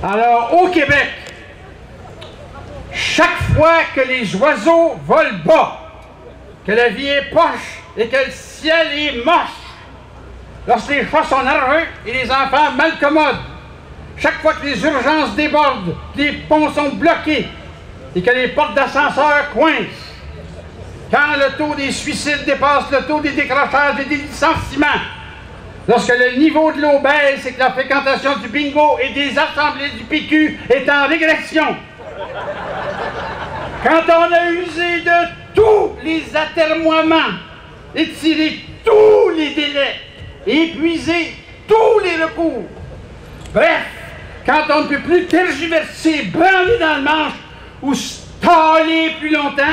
Alors, au Québec, chaque fois que les oiseaux volent bas, que la vie est poche et que le ciel est moche, lorsque les chats sont nerveux et les enfants malcommodent, chaque fois que les urgences débordent, que les ponts sont bloqués et que les portes d'ascenseur coincent, quand le taux des suicides dépasse le taux des décrochages et des licenciements, lorsque le niveau de l'eau baisse et que la fréquentation du bingo et des assemblées du PQ est en régression, quand on a usé de tous les atermoiements, étiré tous les délais, épuisé tous les recours, bref, quand on ne peut plus tergiverser, branler dans le manche ou staller plus longtemps,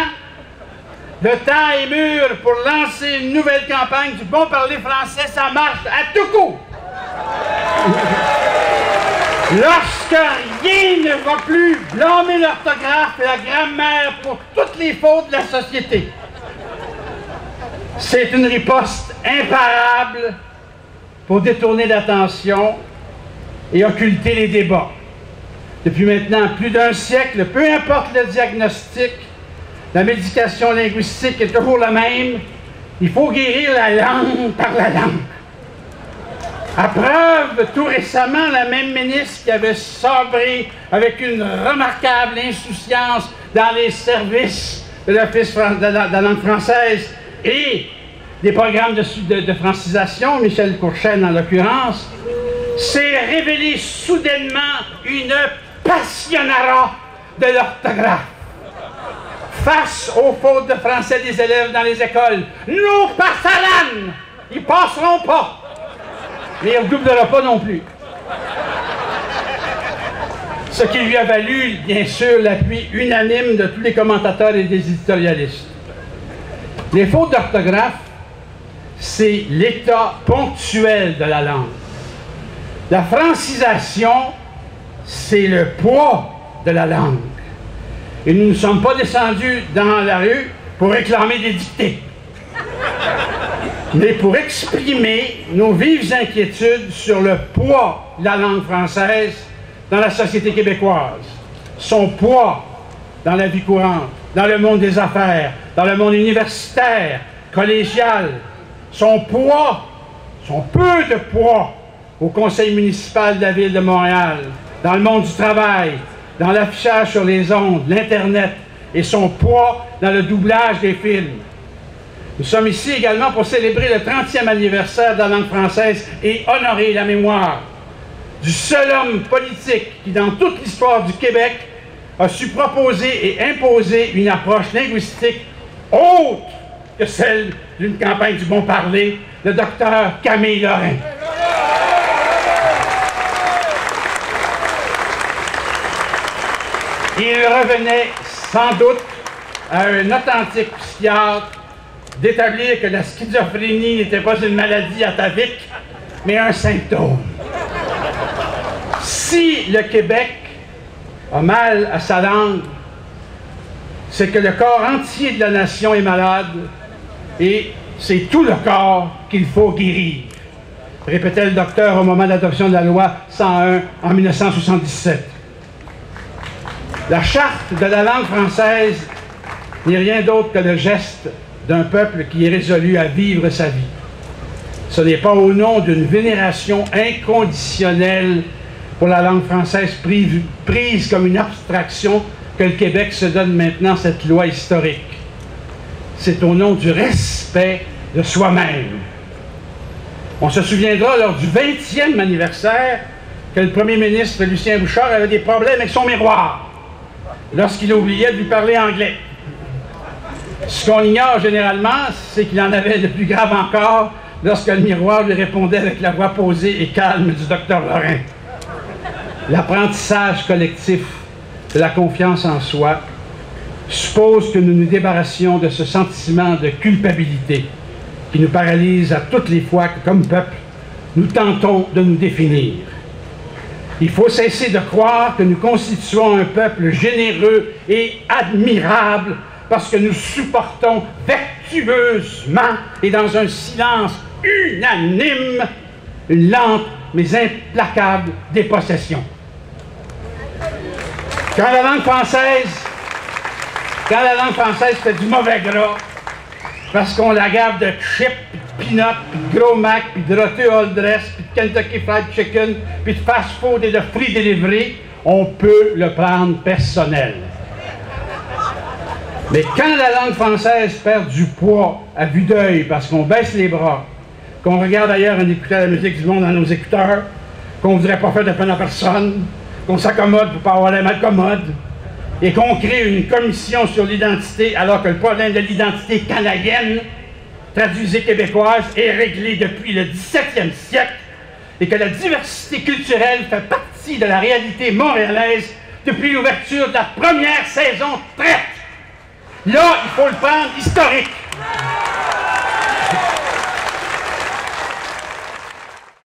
le temps est mûr pour lancer une nouvelle campagne du bon parler français, ça marche à tout coup. Lorsque rien ne va plus blâmer l'orthographe et la grammaire pour toutes les fautes de la société, c'est une riposte imparable pour détourner l'attention et occulter les débats. Depuis maintenant plus d'un siècle, peu importe le diagnostic, la médication linguistique est toujours la même. Il faut guérir la langue par la langue. À preuve, tout récemment, la même ministre qui avait sabré avec une remarquable insouciance dans les services de l'Office de la langue française et des programmes de francisation, Michel Courchaine en l'occurrence, s'est révélée soudainement une passionnara de l'orthographe. Face aux fautes de français des élèves dans les écoles, nous passerons! Ils passeront pas! Mais il ne redoublera pas non plus. Ce qui lui a valu, bien sûr, l'appui unanime de tous les commentateurs et des éditorialistes. Les fautes d'orthographe, c'est l'état ponctuel de la langue. La francisation, c'est le poids de la langue. Et nous ne sommes pas descendus dans la rue pour réclamer des dictées, mais pour exprimer nos vives inquiétudes sur le poids de la langue française dans la société québécoise, son poids dans la vie courante, dans le monde des affaires, dans le monde universitaire, collégial, son poids, son peu de poids au conseil municipal de la ville de Montréal, dans le monde du travail, dans l'affichage sur les ondes, l'Internet et son poids dans le doublage des films. Nous sommes ici également pour célébrer le 30e anniversaire de la langue française et honorer la mémoire du seul homme politique qui, dans toute l'histoire du Québec, a su proposer et imposer une approche linguistique autre que celle d'une campagne du bon parler, le docteur Camille Lorrain. Il revenait sans doute à un authentique psychiatre d'établir que la schizophrénie n'était pas une maladie atavique, mais un symptôme. Si le Québec a mal à sa langue, c'est que le corps entier de la nation est malade et c'est tout le corps qu'il faut guérir, répétait le docteur au moment de l'adoption de la loi 101 en 1977. La charte de la langue française n'est rien d'autre que le geste d'un peuple qui est résolu à vivre sa vie. Ce n'est pas au nom d'une vénération inconditionnelle pour la langue française prise comme une abstraction que le Québec se donne maintenant cette loi historique. C'est au nom du respect de soi-même. On se souviendra lors du 20e anniversaire que le premier ministre Lucien Bouchard avait des problèmes avec son miroir lorsqu'il oubliait de lui parler anglais. Ce qu'on ignore généralement, c'est qu'il en avait de plus grave encore lorsque le miroir lui répondait avec la voix posée et calme du docteur Lorrain. L'apprentissage collectif de la confiance en soi suppose que nous nous débarrassions de ce sentiment de culpabilité qui nous paralyse à toutes les fois que, comme peuple, nous tentons de nous définir. Il faut cesser de croire que nous constituons un peuple généreux et admirable parce que nous supportons vertueusement et dans un silence unanime une lente mais implacable dépossession. Quand la langue française fait du mauvais gras, parce qu'on la gave de chips, puis de peanuts, puis de gros mac, puis de rôti all dress, puis de Kentucky Fried Chicken, puis de fast food et de free delivery, on peut le prendre personnel. Mais quand la langue française perd du poids à vue d'œil parce qu'on baisse les bras, qu'on regarde ailleurs en écoutant la musique du monde dans nos écouteurs, qu'on ne voudrait pas faire de peine à personne, qu'on s'accommode pour ne pas avoir l'air mal commode, et qu'on crée une commission sur l'identité alors que le problème de l'identité canadienne, traduisée québécoise, est réglé depuis le 17e siècle, et que la diversité culturelle fait partie de la réalité montréalaise depuis l'ouverture de la première saison traite. Là, il faut le prendre historique.